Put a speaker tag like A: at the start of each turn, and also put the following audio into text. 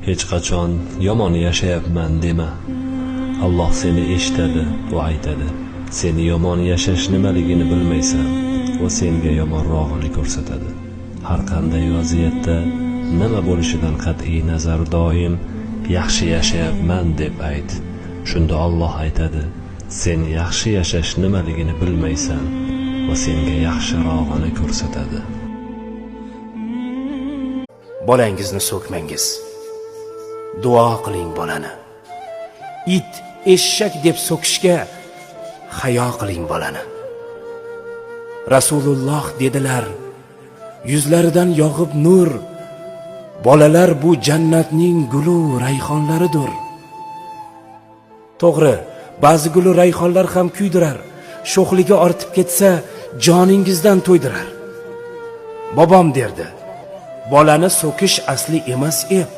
A: hech qachon yomon yashayapman dema. Alloh seni eshitadi va aytadi. Seni yomon yashash nimaligini bilmaysan va senga yomonrog'ini ko'rsatadi. Har qanday vaziyatda nima bo'lishidan qat'iy nazar doim yaxshi yashayapman deb ayt. Shunda Alloh aytadi: sen yaxshi yashash nimaligini bilmaysan va senga yaxshirog'ini ko'rsatadi.
B: Bolangizni so'kmangiz. Duo qiling bolani. It, eshak deb so'kishga hayo qiling bolani. Rasululloh dedilar: yuzlaridan yog'ib nur. Bolalar bu jannatning gulu rayhonlaridir. To'g'ri, ba'zi gulu rayhonlar ham kuydirar. Sho'xligi ortib ketsa, joningizdan to'ydirar. Bobom derdi: bolani so'kish asli emas ep.